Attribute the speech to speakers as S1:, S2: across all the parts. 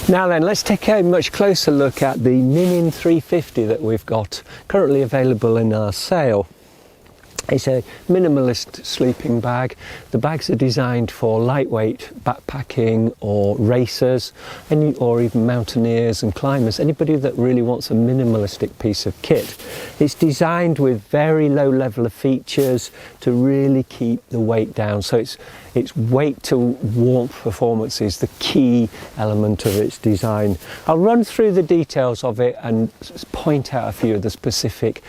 S1: Now then, let's take a much closer look at the Minim 350 that we've got currently available in our sale. It's a minimalist sleeping bag. The bags are designed for lightweight backpacking or racers, or even mountaineers and climbers, anybody that really wants a minimalistic piece of kit. It's designed with very low level of features to really keep the weight down. So its weight to warmth performance is the key element of its design. I'll run through the details of it and point out a few of the specific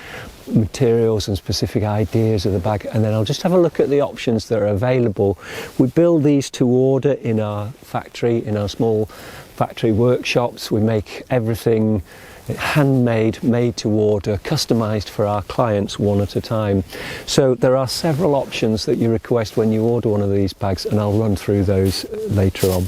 S1: materials and specific ideas of the bag, and then I'll just have a look at the options that are available. We build these to order in our factory, in our small factory workshops. We make everything handmade, made to order, customized for our clients one at a time. So there are several options that you request when you order one of these bags, and I'll run through those later on.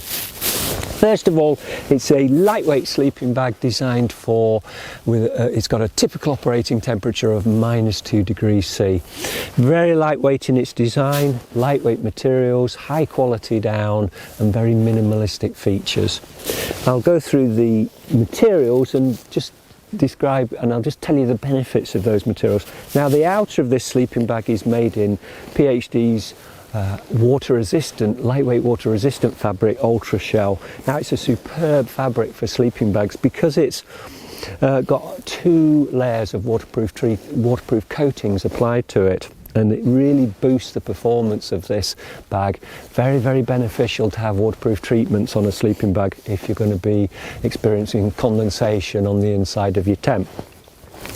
S1: First of all, it's a lightweight sleeping bag designed for, it's got a typical operating temperature of -2 degrees C. Very lightweight in its design, lightweight materials, high quality down, and very minimalistic features. I'll go through the materials and just describe, and I'll just tell you the benefits of those materials. Now, the outer of this sleeping bag is made in PhD's water resistant, lightweight water resistant fabric, Ultrashell. Now, it's a superb fabric for sleeping bags because it's got 2 layers of waterproof coatings applied to it, and it really boosts the performance of this bag. Very, very beneficial to have waterproof treatments on a sleeping bag if you're going to be experiencing condensation on the inside of your tent.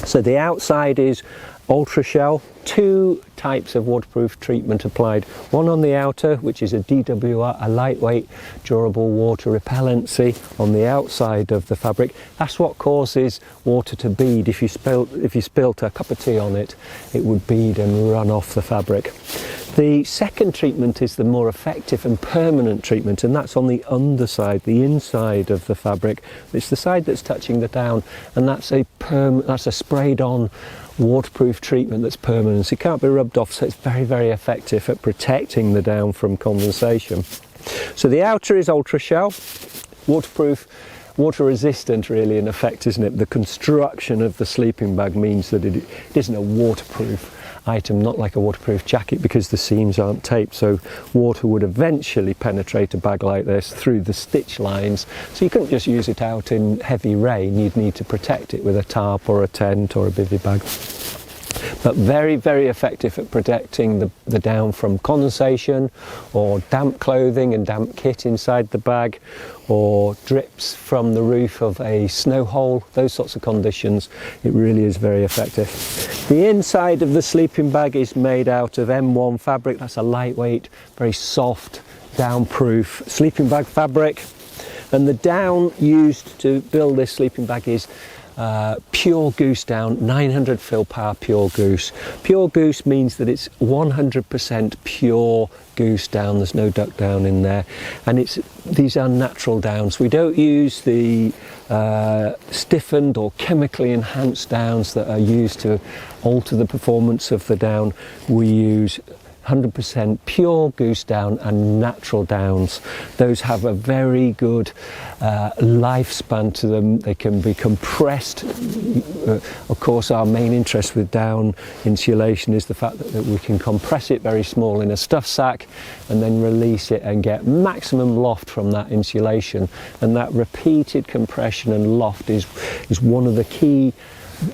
S1: So the outside is Ultrashell, 2 types of waterproof treatment applied. One on the outer, which is a DWR, a lightweight durable water repellency on the outside of the fabric. That's what causes water to bead. If you spilt a cup of tea on it, it would bead and run off the fabric. The second treatment is the more effective and permanent treatment, and that's on the underside, the inside of the fabric. It's the side that's touching the down, and that's a sprayed on waterproof treatment that's permanent. It can't be rubbed off, so it's very, very effective at protecting the down from condensation. So the outer is Ultrashell, waterproof, water resistant really in effect, isn't it? The construction of the sleeping bag means that it isn't a waterproof item, not like a waterproof jacket, because the seams aren't taped, so water would eventually penetrate a bag like this through the stitch lines. So you couldn't just use it out in heavy rain, you'd need to protect it with a tarp or a tent or a bivvy bag. But very, very effective at protecting the down from condensation or damp clothing and damp kit inside the bag, or drips from the roof of a snow hole, those sorts of conditions. It really is very effective. The inside of the sleeping bag is made out of M1 fabric. That's a lightweight, very soft, down-proof sleeping bag fabric. And the down used to build this sleeping bag is pure goose down, 900 fill power pure goose. Pure goose means that it's 100% pure goose down, there's no duck down in there, and these are natural downs. We don't use the stiffened or chemically enhanced downs that are used to alter the performance of the down. We use 100% pure goose down and natural downs. Those have a very good lifespan to them. They can be compressed. Of course, our main interest with down insulation is the fact that we can compress it very small in a stuff sack and then release it and get maximum loft from that insulation. And that repeated compression and loft is one of the key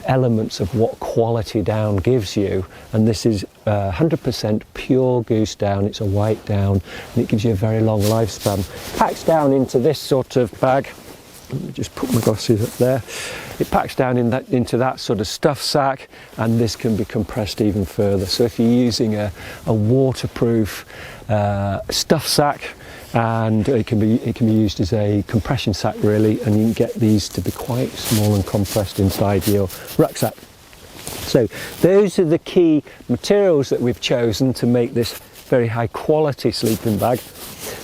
S1: elements of what quality down gives you, and this is 100% pure goose down. It's a white down, and it gives you a very long lifespan. Packs down into this sort of bag. Let me just put my glasses up there. It packs down into that sort of stuff sack, and this can be compressed even further. So if you're using a waterproof stuff sack, and it can be used as a compression sack really, and you can get these to be quite small and compressed inside your rucksack. So those are the key materials that we've chosen to make this very high quality sleeping bag.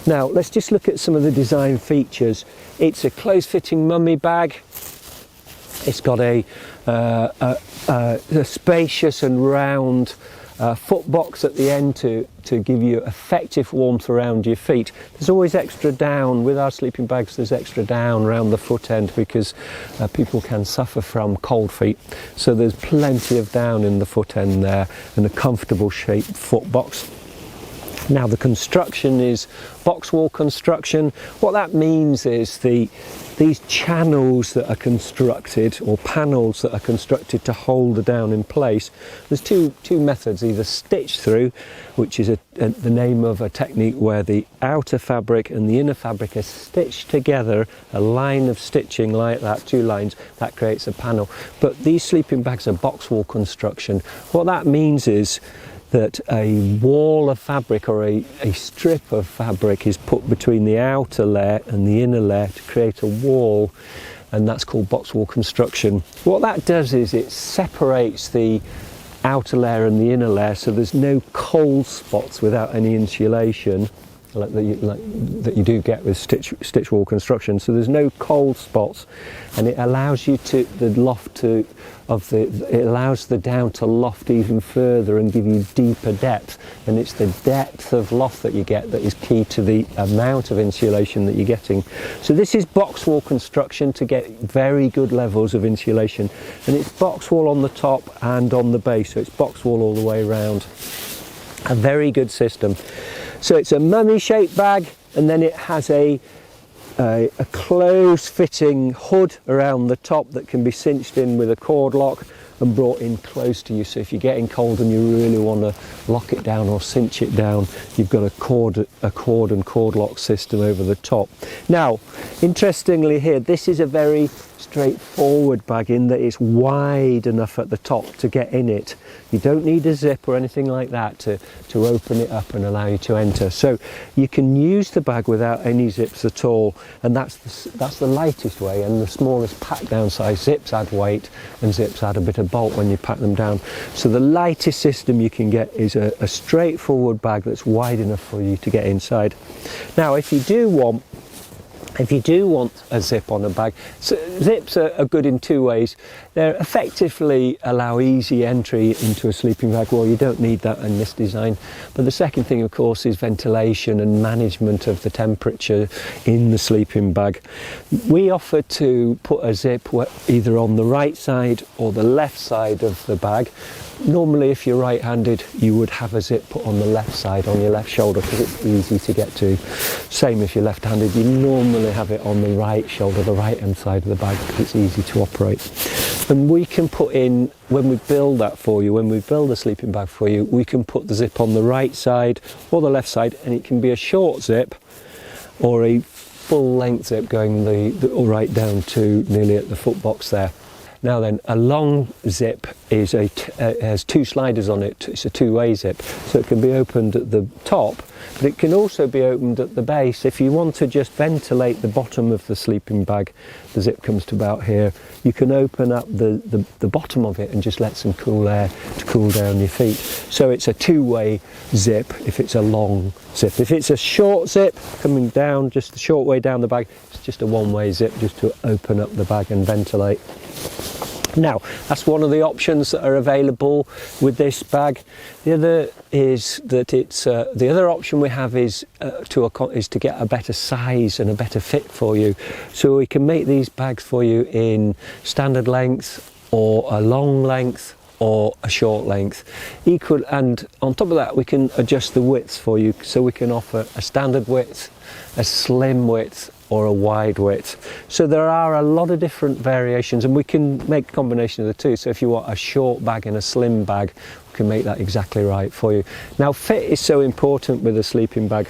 S1: Now let's just look at some of the design features. It's a close fitting mummy bag. It's got a spacious and round foot box at the end to give you effective warmth around your feet. There's always extra down with our sleeping bags. There's extra down around the foot end because people can suffer from cold feet, so there's plenty of down in the foot end there, and a comfortable shaped foot box. Now the construction is box wall construction. What that means is these channels that are constructed, or panels that are constructed to hold the down in place. There's two methods: either stitch through, which is the name of a technique where the outer fabric and the inner fabric are stitched together, a line of stitching like that, 2 lines, that creates a panel. But these sleeping bags are box wall construction. What that means is that a wall of fabric, or a strip of fabric, is put between the outer layer and the inner layer to create a wall, and that's called box wall construction. What that does is it separates the outer layer and the inner layer, so there's no cold spots without any insulation that you do get with stitch wall construction. So there's no cold spots, and it allows you to it allows the down to loft even further and give you deeper depth, and it's the depth of loft that you get that is key to the amount of insulation that you're getting. So this is box wall construction to get very good levels of insulation, and it's box wall on the top and on the base, so it's box wall all the way around. A very good system. So it's a mummy shaped bag, and then it has a close fitting hood around the top that can be cinched in with a cord lock and brought in close to you. So if you're getting cold and you really want to lock it down or cinch it down, you've got a cord and cord lock system over the top. Now, interestingly here, this is a very straightforward bag in that it's wide enough at the top to get in it. You don't need a zip or anything like that to open it up and allow you to enter. So you can use the bag without any zips at all, and that's the lightest way and the smallest pack down size. Zips add weight and zips add a bit of bulk when you pack them down. So the lightest system you can get is a straightforward bag that's wide enough for you to get inside. Now if you do want a zip on a bag, so zips are good in 2 ways. They effectively allow easy entry into a sleeping bag. Well, you don't need that in this design. But the second thing, of course, is ventilation and management of the temperature in the sleeping bag. We offer to put a zip either on the right side or the left side of the bag. Normally, if you're right-handed, you would have a zip put on the left side, on your left shoulder, because it's easy to get to. Same if you're left-handed, you normally have it on the right shoulder, the right-hand side of the bag, because it's easy to operate. And we can put in, when we build that for you, when we build a sleeping bag for you, we can put the zip on the right side or the left side, and it can be a short zip or a full-length zip going right down to nearly at the foot box there. Now then, a long zip is has 2 sliders on it. It's a 2-way zip, so it can be opened at the top, but it can also be opened at the base. If you want to just ventilate the bottom of the sleeping bag, the zip comes to about here. You can open up the bottom of it and just let some cool air to cool down your feet. So it's a 2-way zip if it's a long zip. If it's a short zip coming down, just the short way down the bag, it's just a 1-way zip just to open up the bag and ventilate. Now, that's one of the options that are available with this bag. The other is that the other option we have is to get a better size and a better fit for you. So we can make these bags for you in standard length, or a long length, or a short length. And on top of that, we can adjust the widths for you. So we can offer a standard width, a slim width, or a wide width. So there are a lot of different variations, and we can make a combination of the two. So if you want a short bag and a slim bag, we can make that exactly right for you. Now, fit is so important with a sleeping bag.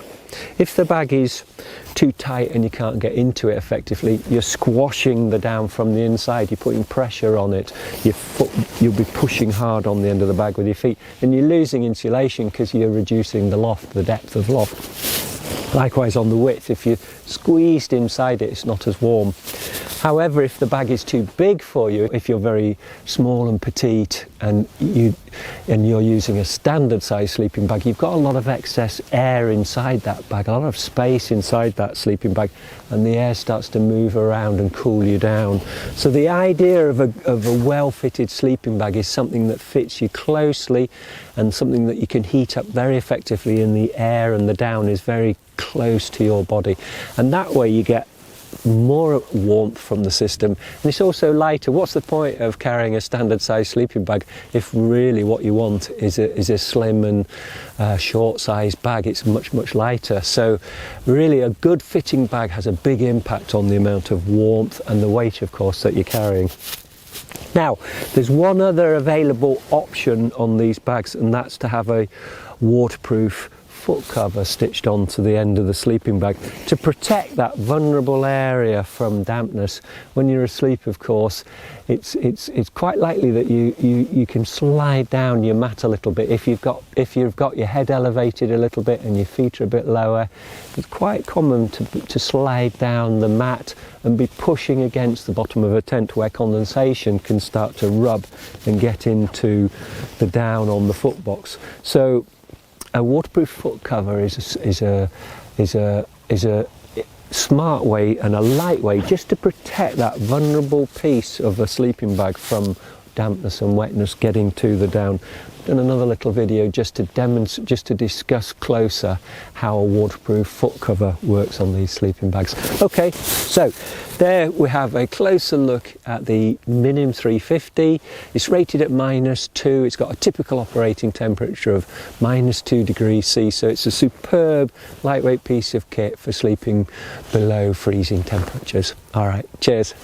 S1: If the bag is too tight and you can't get into it effectively, you're squashing the down from the inside, you're putting pressure on it, you'll be pushing hard on the end of the bag with your feet, and you're losing insulation because you're reducing the loft, the depth of loft. Likewise on the width, if you're squeezed inside it, it's not as warm. However, if the bag is too big for you, if you're very small and petite and you're using a standard size sleeping bag, you've got a lot of excess air inside that bag, a lot of space inside that sleeping bag, and the air starts to move around and cool you down. So the idea of a well-fitted sleeping bag is something that fits you closely and something that you can heat up very effectively, and the air and the down is very close to your body, and that way you get more warmth from the system, and it's also lighter. What's the point of carrying a standard size sleeping bag if really what you want is a slim and short sized bag? It's much lighter. So really a good fitting bag has a big impact on the amount of warmth and the weight, of course, that you're carrying. Now, there's one other available option on these bags, and that's to have a waterproof foot cover stitched onto the end of the sleeping bag to protect that vulnerable area from dampness. When you're asleep, of course, it's quite likely that you can slide down your mat a little bit if you've got your head elevated a little bit and your feet are a bit lower. It's quite common to slide down the mat and be pushing against the bottom of a tent where condensation can start to rub and get into the down on the foot box. So a waterproof foot cover is a smart way and a light way just to protect that vulnerable piece of a sleeping bag from dampness and wetness getting to the down. Done another little video just to discuss closer how a waterproof foot cover works on these sleeping bags. Okay, so there we have a closer look at the Minim 350. It's rated at -2. It's got a typical operating temperature of -2 degrees C, so it's a superb lightweight piece of kit for sleeping below freezing temperatures. All right, cheers.